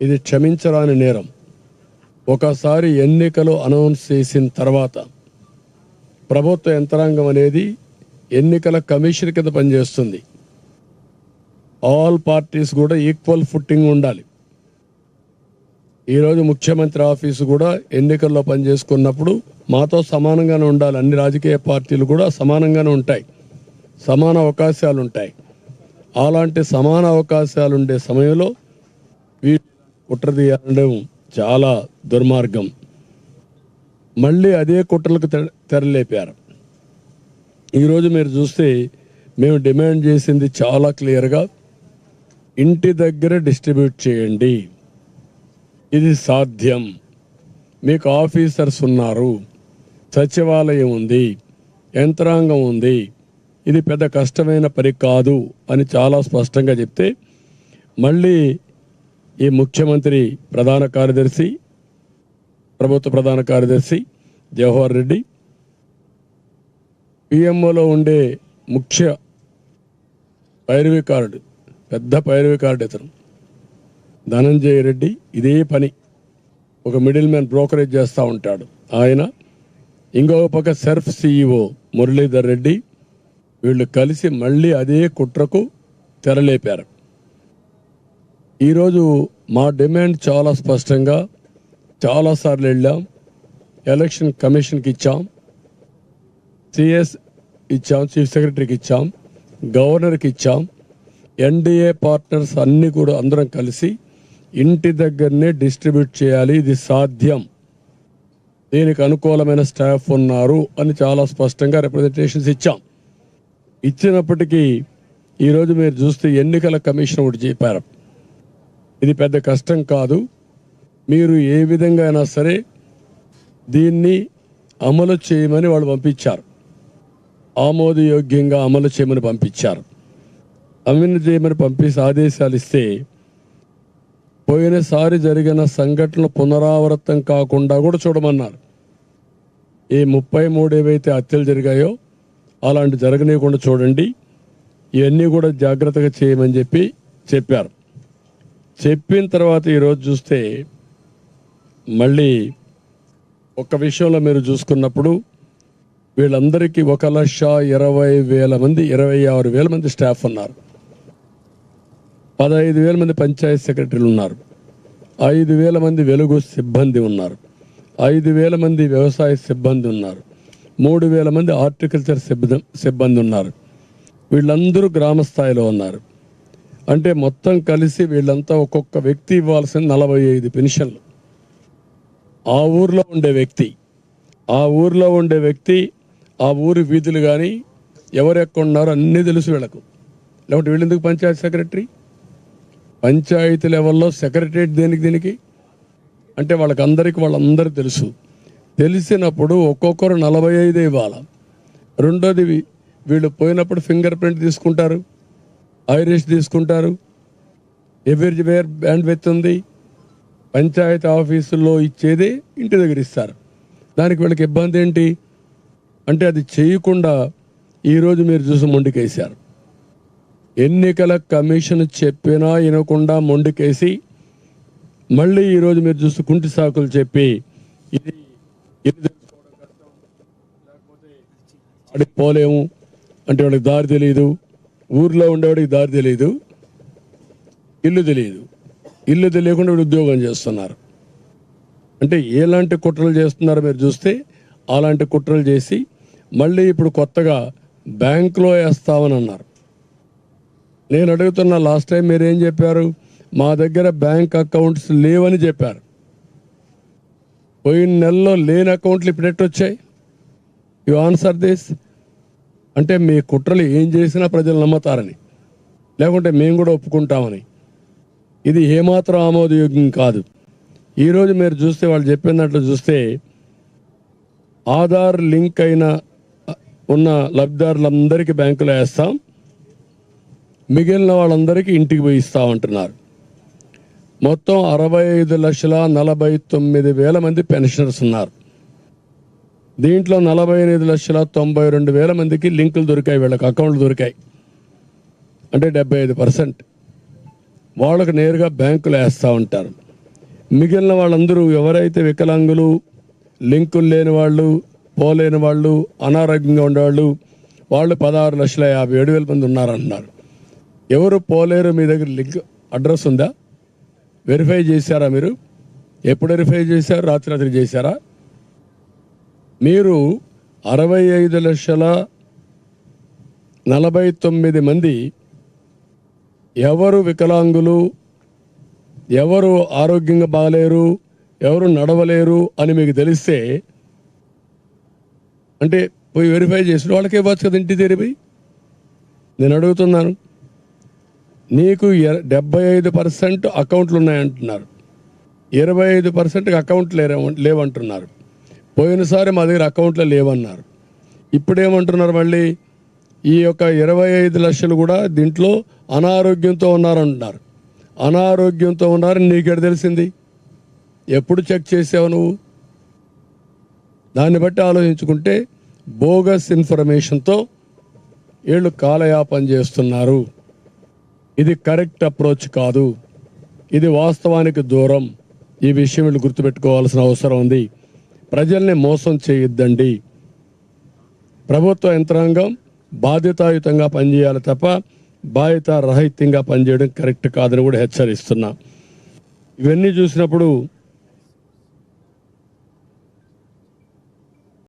ఇది క్షమించరాని నేరం. ఒకసారి ఎన్నికలు అనౌన్స్ చేసిన తర్వాత ప్రభుత్వ యంత్రాంగం అనేది ఎన్నికల కమిషన్ కింద పనిచేస్తుంది. ఆల్ పార్టీస్ కూడా ఈక్వల్ ఫుట్టింగ్ ఉండాలి. ఈరోజు ముఖ్యమంత్రి ఆఫీసు కూడా ఎన్నికల్లో పనిచేసుకున్నప్పుడు మాతో సమానంగానే ఉండాలి. అన్ని రాజకీయ పార్టీలు కూడా సమానంగానే ఉంటాయి, సమాన అవకాశాలు ఉంటాయి. అలాంటి సమాన అవకాశాలు ఉండే సమయంలో కుట్ర తీయడం చాలా దుర్మార్గం. మళ్ళీ అదే కుట్రలకు తెరలేపారు. ఈరోజు మీరు చూస్తే మేము డిమాండ్ చేసింది చాలా క్లియర్గా, ఇంటి దగ్గర డిస్ట్రిబ్యూట్ చేయండి. ఇది సాధ్యం. మీకు ఆఫీసర్స్ ఉన్నారు, సచివాలయం ఉంది, యంత్రాంగం ఉంది. ఇది పెద్ద కష్టమైన పని కాదు అని చాలా స్పష్టంగా చెప్తే మళ్ళీ ఈ ముఖ్యమంత్రి ప్రధాన కార్యదర్శి, ప్రభుత్వ ప్రధాన కార్యదర్శి జవహర్ రెడ్డి, పిఎంఓలో ఉండే ముఖ్య పైరవికారుడు, పెద్ద పైరవికారుడు ఇతను ధనంజయ రెడ్డి, ఇదే పని ఒక మిడిల్ మ్యాన్ బ్రోకరేజ్ చేస్తూ ఉంటాడు ఆయన. ఇంకొక పక్క సెర్ఫ్ సిఇఓ మురళీధర్ రెడ్డి, వీళ్ళు కలిసి మళ్ళీ అదే కుట్రకు తెరలేపారు. ఈరోజు మా డిమాండ్ చాలా స్పష్టంగా చాలాసార్లు వెళ్ళాం, ఎలక్షన్ కమిషన్కి ఇచ్చాం, సిఎస్ ఇచ్చాం, చీఫ్ సెక్రటరీకి ఇచ్చాం, గవర్నర్కి ఇచ్చాం. ఎన్డీఏ పార్ట్నర్స్ అన్నీ కూడా అందరం కలిసి ఇంటి దగ్గరనే డిస్ట్రిబ్యూట్ చేయాలి, ఇది సాధ్యం, దీనికి అనుకూలమైన స్టాఫ్ ఉన్నారు అని చాలా స్పష్టంగా రిప్రజెంటేషన్స్ ఇచ్చాం. ఇచ్చినప్పటికీ ఈరోజు మీరు చూస్తే ఎన్నికల కమిషన్ ఒకటి చెప్పారు, ఇది పెద్ద కష్టం కాదు, మీరు ఏ విధంగా అయినా సరే దీన్ని అమలు చేయమని వాళ్ళు పంపించారు. ఆమోదయోగ్యంగా అమలు చేయమని పంపించారు. అమలు చేయమని పంపించి ఆదేశాలు ఇస్తే పోయినసారి జరిగిన సంఘటనలు పునరావృతం కాకుండా కూడా చూడమన్నారు. ఈ 33 ఏవైతే హత్యలు జరిగాయో అలాంటి జరగనీయకుండా చూడండి, ఇవన్నీ కూడా జాగ్రత్తగా చేయమని చెప్పారు. చెప్పిన తర్వాత ఈరోజు చూస్తే మళ్ళీ ఒక విషయంలో మీరు చూసుకున్నప్పుడు వీళ్ళందరికీ 1,20,000 మంది, 26,000 మంది స్టాఫ్ ఉన్నారు, 15,000 మంది పంచాయతీ సెక్రటరీలు ఉన్నారు, 5,000 మంది వెలుగు సిబ్బంది ఉన్నారు, 5,000 మంది వ్యవసాయ సిబ్బంది ఉన్నారు, 3,000 మంది హార్టికల్చర్ సిబ్బంది ఉన్నారు. వీళ్ళందరూ గ్రామ స్థాయిలో ఉన్నారు. అంటే మొత్తం కలిసి వీళ్ళంతా ఒక్కొక్క వ్యక్తి ఇవ్వాల్సిన 45 పెన్షన్లు. ఆ ఊర్లో ఉండే వ్యక్తి ఆ ఊరి వీధులు కానీ ఎవరెక్కడ ఉన్నారో అన్నీ తెలుసు వీళ్ళకు. లేకపోతే వీళ్ళెందుకు పంచాయతీ సెక్రటరీ? పంచాయతీ లెవెల్లో సెక్రటరేట్ దీనికి అంటే వాళ్ళందరూ తెలుసు. తెలిసినప్పుడు ఒక్కొక్కరు 45 ఇవ్వాలి. రెండోది వీళ్ళు పోయినప్పుడు ఫింగర్ ప్రింట్ తీసుకుంటారు, ఐరిష్ తీసుకుంటారు, ఎవ్రీవేర్ బ్యాండ్విడ్త్ ఉంది. పంచాయతీ ఆఫీసుల్లో ఇచ్చేదే ఇంటి దగ్గర ఇస్తారు. దానికి వీళ్ళకి ఇబ్బంది ఏంటి అంటే అది చేయకుండా ఈరోజు మీరు చూసి మొండికేశారు. ఎన్నికల కమిషన్ చెప్పినా వినకుండా మొండికేసి మళ్ళీ ఈరోజు మీరు చూసి కుంటి సాకులు చెప్పి ఇది అడిగి పోలేము అంటే వాళ్ళకి దారి తెలియదు, ఊర్లో ఉండేవాడికి దారి తెలియదు, ఇల్లు తెలియకుండా వీడు ఉద్యోగం చేస్తున్నారు. అంటే ఎలాంటి కుట్రలు చేస్తున్నారో మీరు చూస్తే అలాంటి కుట్రలు చేసి మళ్ళీ ఇప్పుడు కొత్తగా బ్యాంకులో వేస్తామని అన్నారు. నేను అడుగుతున్నా, లాస్ట్ టైం మీరేం చెప్పారు? మా దగ్గర బ్యాంక్ అకౌంట్స్ లేవని చెప్పారు. పోయిన నెలలో లేని అకౌంట్లు ఇప్పుడు ఎట్టొచ్చాయి? You answer this. అంటే మీ కుట్రలు ఏం చేసినా ప్రజలు నమ్ముతారని, లేకుంటే మేము కూడా ఒప్పుకుంటామని. ఇది ఏమాత్రం ఆమోదయోగ్యం కాదు. ఈరోజు మీరు చూస్తే వాళ్ళు చెప్పినట్లు చూస్తే ఆధార్ లింక్ అయిన ఉన్న లబ్ధిదారులందరికీ బ్యాంకులో వేస్తాం, మిగిలిన వాళ్ళందరికీ ఇంటికి పోయి ఇస్తామంటున్నారు. మొత్తం 65,49,000 మంది పెన్షనర్స్ ఉన్నారు. దీంట్లో 48,92,000 మందికి లింకులు దొరికాయి, వీళ్ళకి అకౌంట్లు దొరికాయి. అంటే 75% వాళ్ళకు నేరుగా బ్యాంకులు వేస్తూ ఉంటారు. మిగిలిన వాళ్ళందరూ ఎవరైతే వికలాంగులు, లింకులు లేని వాళ్ళు, పోలేని వాళ్ళు, అనారోగ్యంగా ఉండేవాళ్ళు, వాళ్ళు 16,57,000 మంది ఉన్నారంటున్నారు. ఎవరు పోలేరు? మీ దగ్గర లింక్ అడ్రస్ ఉందా? వెరిఫై చేశారా మీరు? ఎప్పుడు వెరిఫై చేశారు? రాత్రి చేశారా? మీరు 65,49,000 మంది ఎవరు వికలాంగులు, ఎవరు ఆరోగ్యంగా బాగలేరు, ఎవరు నడవలేరు అని మీకు తెలిస్తే అంటే పోయి వెరిఫై చేసిన వాళ్ళకే ఇవ్వచ్చు కదా ఇంటి తెరిపి. నేను అడుగుతున్నాను, నీకు 75% అకౌంట్లు ఉన్నాయంటున్నారు, 25% అకౌంట్లు లేవంటున్నారు. పోయినసారి మా దగ్గర అకౌంట్లు లేవన్నారు. ఇప్పుడేమంటున్నారు మళ్ళీ? ఈ యొక్క 25 లక్షలు కూడా దీంట్లో అనారోగ్యంతో ఉన్నారంటున్నారు. అనారోగ్యంతో ఉన్నారని నీకెడ తెలిసింది? ఎప్పుడు చెక్ చేసావు నువ్వు? దాన్ని బట్టి ఆలోచించుకుంటే బోగస్ ఇన్ఫర్మేషన్తో వీళ్ళు కాలయాపన చేస్తున్నారు. ఇది కరెక్ట్ అప్రోచ్ కాదు, ఇది వాస్తవానికి దూరం. ఈ విషయం వీళ్ళు గుర్తుపెట్టుకోవాల్సిన అవసరం ఉంది. ప్రజల్ని మోసం చేయొద్దండి. ప్రభుత్వ యంత్రాంగం బాధ్యతాయుతంగా పనిచేయాలి తప్ప బాధ్యత రహితంగా పనిచేయడం కరెక్ట్ కాదని కూడా హెచ్చరిస్తున్నా. ఇవన్నీ చూసినప్పుడు